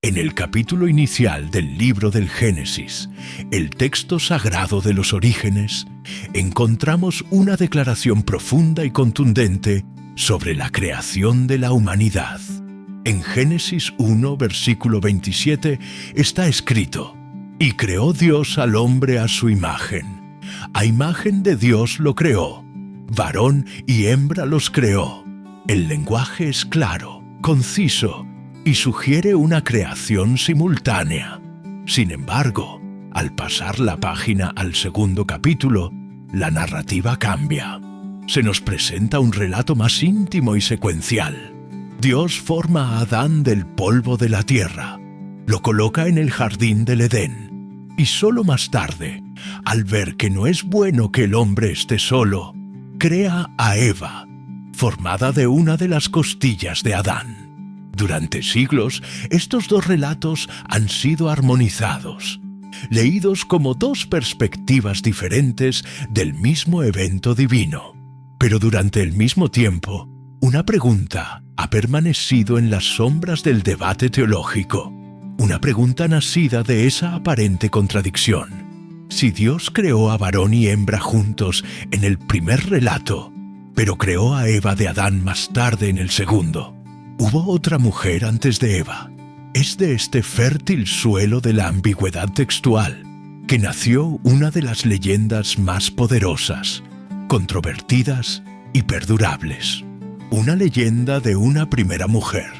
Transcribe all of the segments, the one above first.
En el capítulo inicial del libro del Génesis, el texto sagrado de los orígenes, encontramos una declaración profunda y contundente sobre la creación de la humanidad. En Génesis 1, versículo 27, está escrito: «Y creó Dios al hombre a su imagen. A imagen de Dios lo creó. Varón y hembra los creó». El lenguaje es claro, conciso, y sugiere una creación simultánea. Sin embargo, al pasar la página al segundo capítulo, la narrativa cambia. Se nos presenta un relato más íntimo y secuencial. Dios forma a Adán del polvo de la tierra, lo coloca en el jardín del Edén, y solo más tarde, al ver que no es bueno que el hombre esté solo, crea a Eva, formada de una de las costillas de Adán. Durante siglos, estos dos relatos han sido armonizados, leídos como dos perspectivas diferentes del mismo evento divino. Pero durante el mismo tiempo, una pregunta ha permanecido en las sombras del debate teológico, una pregunta nacida de esa aparente contradicción. Si Dios creó a varón y hembra juntos en el primer relato, pero creó a Eva de Adán más tarde en el segundo, ¿hubo otra mujer antes de Eva? Es de este fértil suelo de la ambigüedad textual que nació una de las leyendas más poderosas, controvertidas y perdurables. Una leyenda de una primera mujer,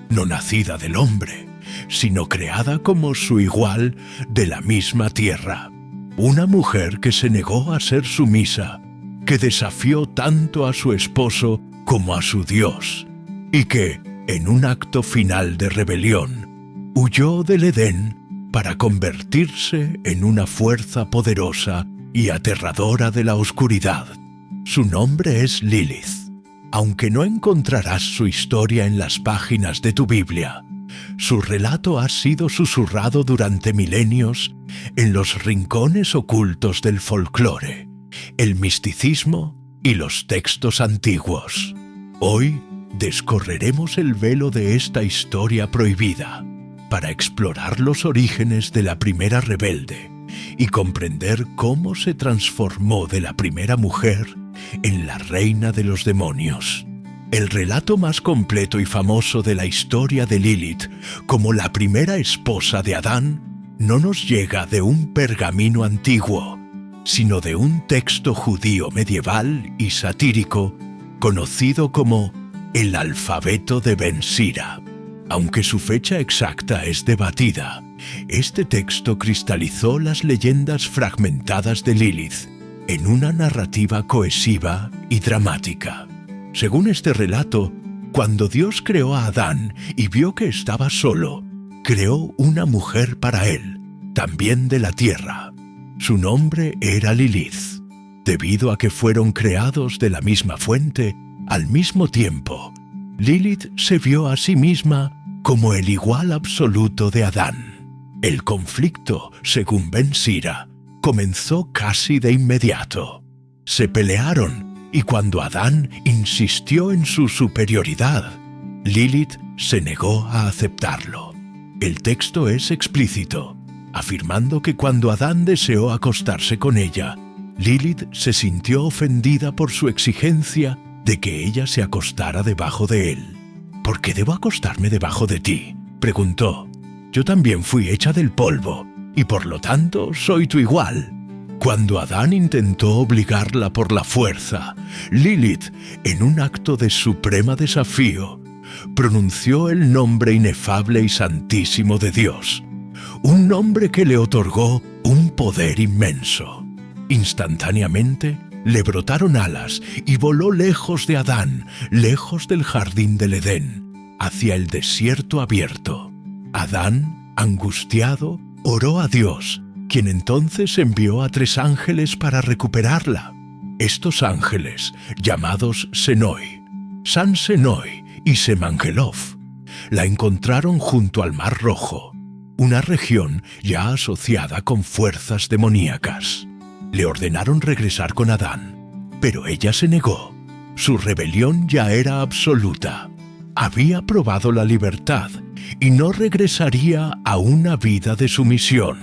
no nacida del hombre, sino creada como su igual de la misma tierra. Una mujer que se negó a ser sumisa, que desafió tanto a su esposo como a su Dios, y que, en un acto final de rebelión, huyó del Edén para convertirse en una fuerza poderosa y aterradora de la oscuridad. Su nombre es Lilith. Aunque no encontrarás su historia en las páginas de tu Biblia, su relato ha sido susurrado durante milenios en los rincones ocultos del folclore, el misticismo y los textos antiguos. Hoy descorreremos el velo de esta historia prohibida para explorar los orígenes de la primera rebelde y comprender cómo se transformó de la primera mujer en la reina de los demonios. El relato más completo y famoso de la historia de Lilith como la primera esposa de Adán no nos llega de un pergamino antiguo, sino de un texto judío medieval y satírico conocido como el alfabeto de Ben Sira. Aunque su fecha exacta es debatida, este texto cristalizó las leyendas fragmentadas de Lilith en una narrativa cohesiva y dramática. Según este relato, cuando Dios creó a Adán y vio que estaba solo, creó una mujer para él, también de la tierra. Su nombre era Lilith. Debido a que fueron creados de la misma fuente, al mismo tiempo, Lilith se vio a sí misma como el igual absoluto de Adán. El conflicto, según Ben Sira, comenzó casi de inmediato. Se pelearon y cuando Adán insistió en su superioridad, Lilith se negó a aceptarlo. El texto es explícito, afirmando que cuando Adán deseó acostarse con ella, Lilith se sintió ofendida por su exigencia de que ella se acostara debajo de él. «¿Por qué debo acostarme debajo de ti?», preguntó. «Yo también fui hecha del polvo, y por lo tanto soy tu igual». Cuando Adán intentó obligarla por la fuerza, Lilith, en un acto de suprema desafío, pronunció el nombre inefable y santísimo de Dios, un nombre que le otorgó un poder inmenso. Instantáneamente, le brotaron alas y voló lejos de Adán, lejos del jardín del Edén, hacia el desierto abierto. Adán, angustiado, oró a Dios, quien entonces envió a 3 ángeles para recuperarla. Estos ángeles, llamados Senoi, San Senoi y Semangelov, la encontraron junto al Mar Rojo, una región ya asociada con fuerzas demoníacas. Le ordenaron regresar con Adán, pero ella se negó. Su rebelión ya era absoluta. Había probado la libertad y no regresaría a una vida de sumisión.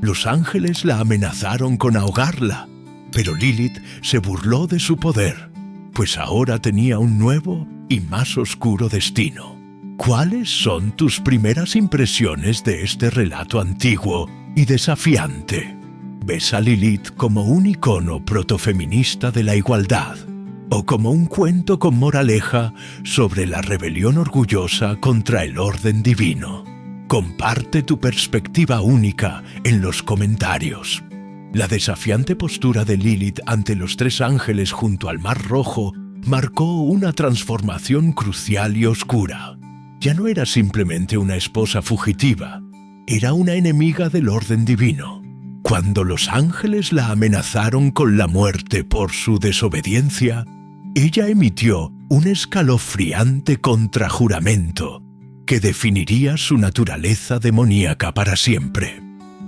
Los ángeles la amenazaron con ahogarla, pero Lilith se burló de su poder, pues ahora tenía un nuevo y más oscuro destino. ¿Cuáles son tus primeras impresiones de este relato antiguo y desafiante? ¿Ves a Lilith como un icono protofeminista de la igualdad, o como un cuento con moraleja sobre la rebelión orgullosa contra el orden divino? Comparte tu perspectiva única en los comentarios. La desafiante postura de Lilith ante los tres ángeles junto al Mar Rojo marcó una transformación crucial y oscura. Ya no era simplemente una esposa fugitiva, era una enemiga del orden divino. Cuando los ángeles la amenazaron con la muerte por su desobediencia, ella emitió un escalofriante contrajuramento que definiría su naturaleza demoníaca para siempre.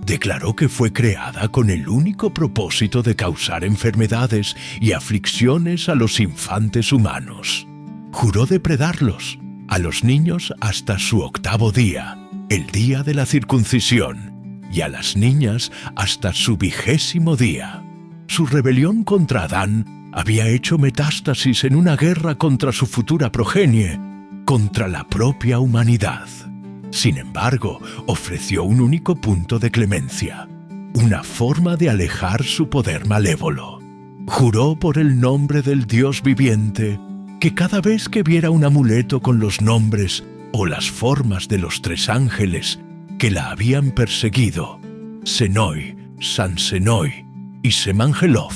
Declaró que fue creada con el único propósito de causar enfermedades y aflicciones a los infantes humanos. Juró depredarlos, a los niños hasta su 8º día, el día de la circuncisión, y a las niñas hasta su 20º día. Su rebelión contra Adán había hecho metástasis en una guerra contra su futura progenie, contra la propia humanidad. Sin embargo, ofreció un único punto de clemencia, una forma de alejar su poder malévolo. Juró por el nombre del Dios viviente que cada vez que viera un amuleto con los nombres o las formas de los tres ángeles que la habían perseguido, Senoi, Sansenoi y Semangelov,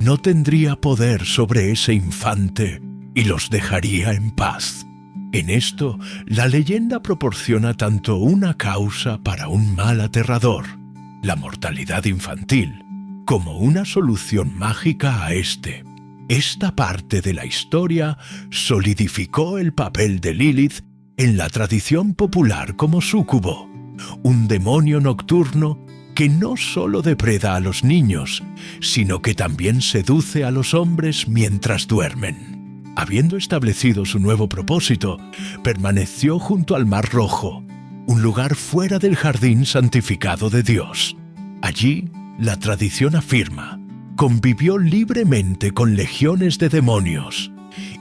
no tendría poder sobre ese infante y los dejaría en paz. En esto, la leyenda proporciona tanto una causa para un mal aterrador, la mortalidad infantil, como una solución mágica a este. Esta parte de la historia solidificó el papel de Lilith en la tradición popular como súcubo, un demonio nocturno que no solo depreda a los niños, sino que también seduce a los hombres mientras duermen. Habiendo establecido su nuevo propósito, permaneció junto al Mar Rojo, un lugar fuera del jardín santificado de Dios. Allí, la tradición afirma, convivió libremente con legiones de demonios,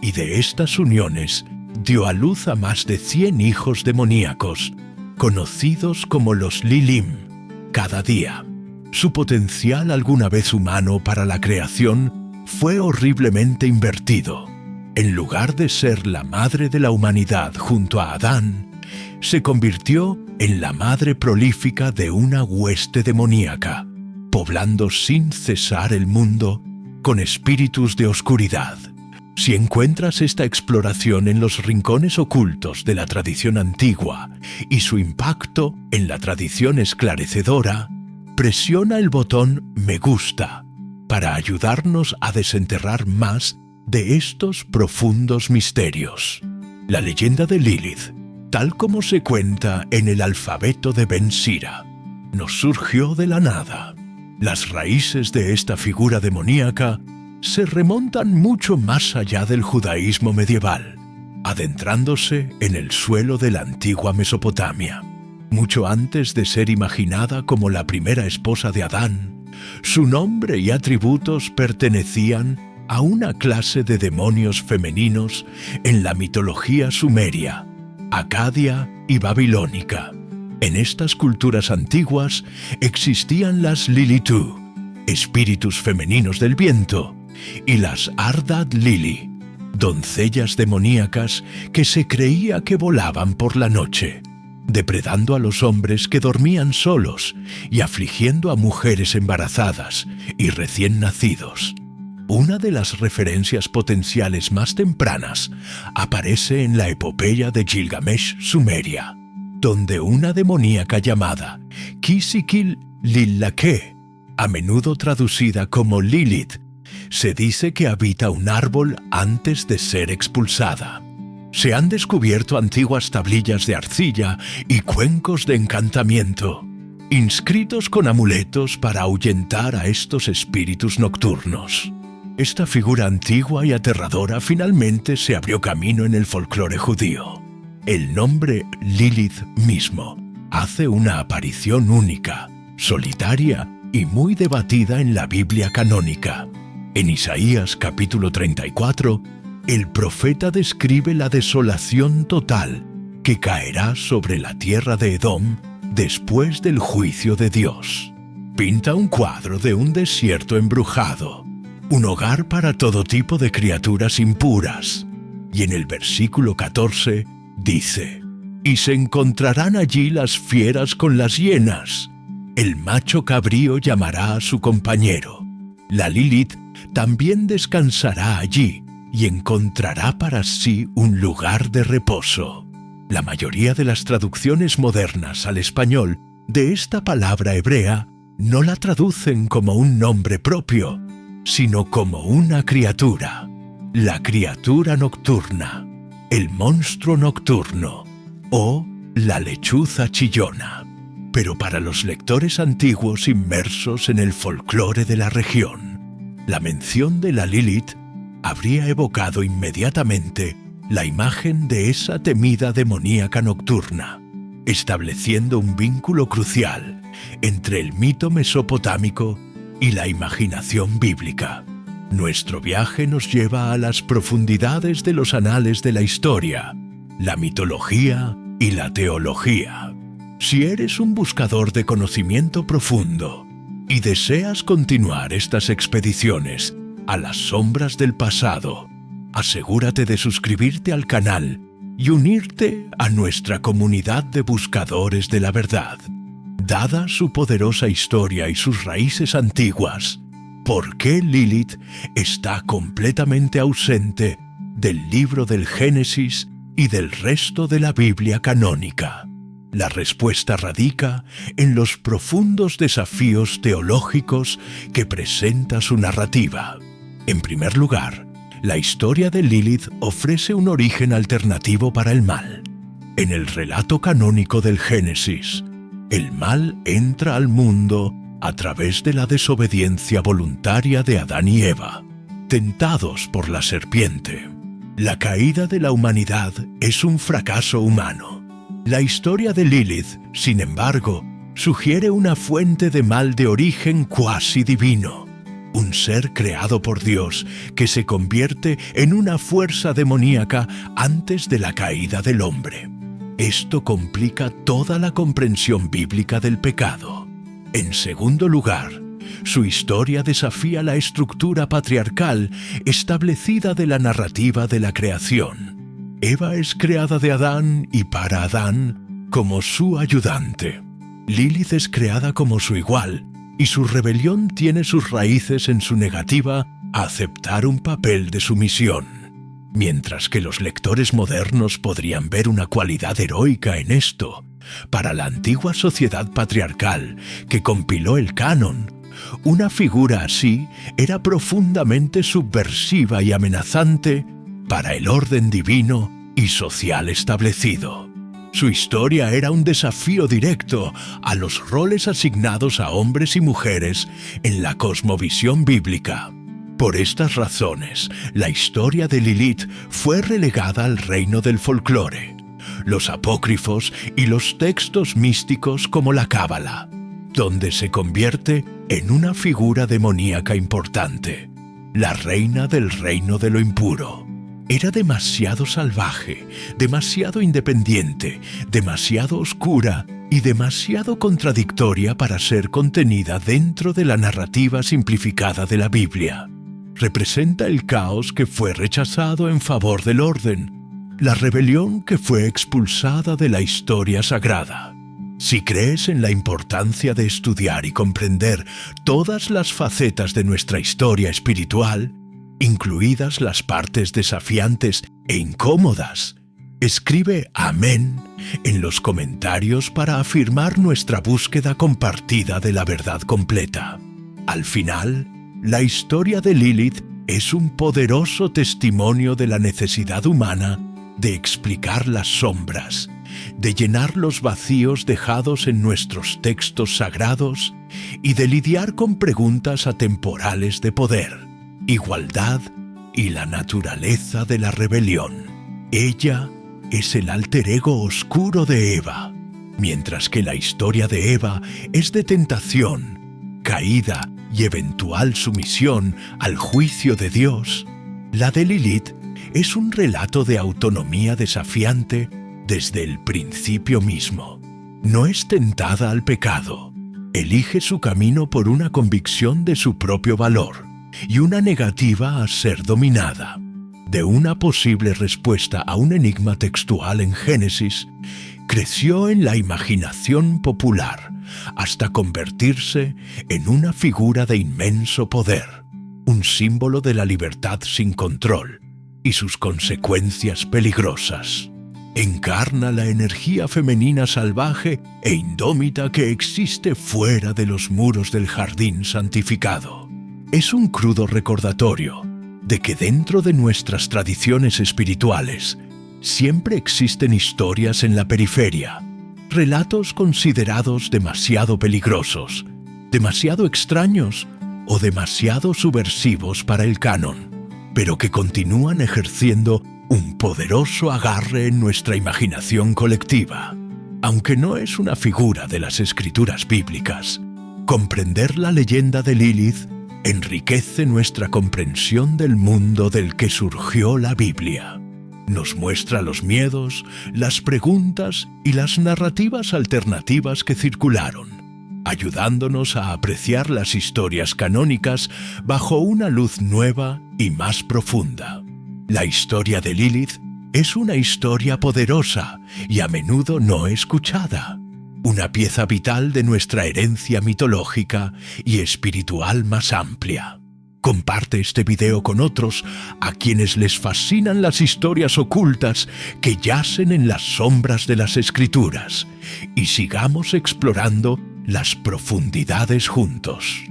y de estas uniones dio a luz a más de 100 hijos demoníacos, conocidos como los Lilim, cada día. Su potencial alguna vez humano para la creación fue horriblemente invertido. En lugar de ser la madre de la humanidad junto a Adán, se convirtió en la madre prolífica de una hueste demoníaca, poblando sin cesar el mundo con espíritus de oscuridad. Si encuentras esta exploración en los rincones ocultos de la tradición antigua y su impacto en la tradición esclarecedora, presiona el botón Me gusta para ayudarnos a desenterrar más de estos profundos misterios. La leyenda de Lilith, tal como se cuenta en el alfabeto de Ben Sira, nos surgió de la nada. Las raíces de esta figura demoníaca se remontan mucho más allá del judaísmo medieval, adentrándose en el suelo de la antigua Mesopotamia. Mucho antes de ser imaginada como la primera esposa de Adán, su nombre y atributos pertenecían a una clase de demonios femeninos en la mitología sumeria, acadia y babilónica. En estas culturas antiguas existían las Lilitú, espíritus femeninos del viento, y las Ardad Lili, doncellas demoníacas que se creía que volaban por la noche, depredando a los hombres que dormían solos y afligiendo a mujeres embarazadas y recién nacidos. Una de las referencias potenciales más tempranas aparece en la epopeya de Gilgamesh sumeria, donde una demoníaca llamada Kisikil Lillake, a menudo traducida como Lilith, se dice que habita un árbol antes de ser expulsada. Se han descubierto antiguas tablillas de arcilla y cuencos de encantamiento, inscritos con amuletos para ahuyentar a estos espíritus nocturnos. Esta figura antigua y aterradora finalmente se abrió camino en el folclore judío. El nombre Lilith mismo hace una aparición única, solitaria y muy debatida en la Biblia canónica. En Isaías capítulo 34, el profeta describe la desolación total que caerá sobre la tierra de Edom después del juicio de Dios. Pinta un cuadro de un desierto embrujado, un hogar para todo tipo de criaturas impuras. Y en el versículo 14 dice: «Y se encontrarán allí las fieras con las hienas. El macho cabrío llamará a su compañero. La Lilith también descansará allí y encontrará para sí un lugar de reposo». La mayoría de las traducciones modernas al español de esta palabra hebrea no la traducen como un nombre propio, sino como una criatura. La criatura nocturna, el monstruo nocturno o la lechuza chillona. Pero para los lectores antiguos inmersos en el folclore de la región, la mención de la Lilith habría evocado inmediatamente la imagen de esa temida demoníaca nocturna, estableciendo un vínculo crucial entre el mito mesopotámico y la imaginación bíblica. Nuestro viaje nos lleva a las profundidades de los anales de la historia, la mitología y la teología. Si eres un buscador de conocimiento profundo y deseas continuar estas expediciones a las sombras del pasado, asegúrate de suscribirte al canal y unirte a nuestra comunidad de buscadores de la verdad. Dada su poderosa historia y sus raíces antiguas, ¿por qué Lilith está completamente ausente del libro del Génesis y del resto de la Biblia canónica? La respuesta radica en los profundos desafíos teológicos que presenta su narrativa. En primer lugar, la historia de Lilith ofrece un origen alternativo para el mal. En el relato canónico del Génesis, el mal entra al mundo a través de la desobediencia voluntaria de Adán y Eva, tentados por la serpiente. La caída de la humanidad es un fracaso humano. La historia de Lilith, sin embargo, sugiere una fuente de mal de origen cuasi divino. Un ser creado por Dios que se convierte en una fuerza demoníaca antes de la caída del hombre. Esto complica toda la comprensión bíblica del pecado. En segundo lugar, su historia desafía la estructura patriarcal establecida de la narrativa de la creación. Eva es creada de Adán y para Adán como su ayudante. Lilith es creada como su igual, y su rebelión tiene sus raíces en su negativa a aceptar un papel de sumisión. Mientras que los lectores modernos podrían ver una cualidad heroica en esto, para la antigua sociedad patriarcal que compiló el canon, una figura así era profundamente subversiva y amenazante para el orden divino y social establecido. Su historia era un desafío directo a los roles asignados a hombres y mujeres en la cosmovisión bíblica. Por estas razones, la historia de Lilith fue relegada al reino del folclore, los apócrifos y los textos místicos como la Cábala, donde se convierte en una figura demoníaca importante, la reina del reino de lo impuro. Era demasiado salvaje, demasiado independiente, demasiado oscura y demasiado contradictoria para ser contenida dentro de la narrativa simplificada de la Biblia. Representa el caos que fue rechazado en favor del orden, la rebelión que fue expulsada de la historia sagrada. Si crees en la importancia de estudiar y comprender todas las facetas de nuestra historia espiritual, incluidas las partes desafiantes e incómodas, escribe amén en los comentarios para afirmar nuestra búsqueda compartida de la verdad completa. Al final, la historia de Lilith es un poderoso testimonio de la necesidad humana de explicar las sombras, de llenar los vacíos dejados en nuestros textos sagrados y de lidiar con preguntas atemporales de poder, igualdad y la naturaleza de la rebelión. Ella es el alter ego oscuro de Eva, mientras que la historia de Eva es de tentación, caída y eventual sumisión al juicio de Dios. La de Lilith es un relato de autonomía desafiante desde el principio mismo. No es tentada al pecado, elige su camino por una convicción de su propio valor y una negativa a ser dominada. De una posible respuesta a un enigma textual en Génesis, creció en la imaginación popular hasta convertirse en una figura de inmenso poder, un símbolo de la libertad sin control y sus consecuencias peligrosas. Encarna la energía femenina salvaje e indómita que existe fuera de los muros del jardín santificado. Es un crudo recordatorio de que dentro de nuestras tradiciones espirituales siempre existen historias en la periferia, relatos considerados demasiado peligrosos, demasiado extraños o demasiado subversivos para el canon, pero que continúan ejerciendo un poderoso agarre en nuestra imaginación colectiva. Aunque no es una figura de las escrituras bíblicas, comprender la leyenda de Lilith enriquece nuestra comprensión del mundo del que surgió la Biblia. Nos muestra los miedos, las preguntas y las narrativas alternativas que circularon, ayudándonos a apreciar las historias canónicas bajo una luz nueva y más profunda. La historia de Lilith es una historia poderosa y a menudo no escuchada, una pieza vital de nuestra herencia mitológica y espiritual más amplia. Comparte este video con otros a quienes les fascinan las historias ocultas que yacen en las sombras de las Escrituras y sigamos explorando las profundidades juntos.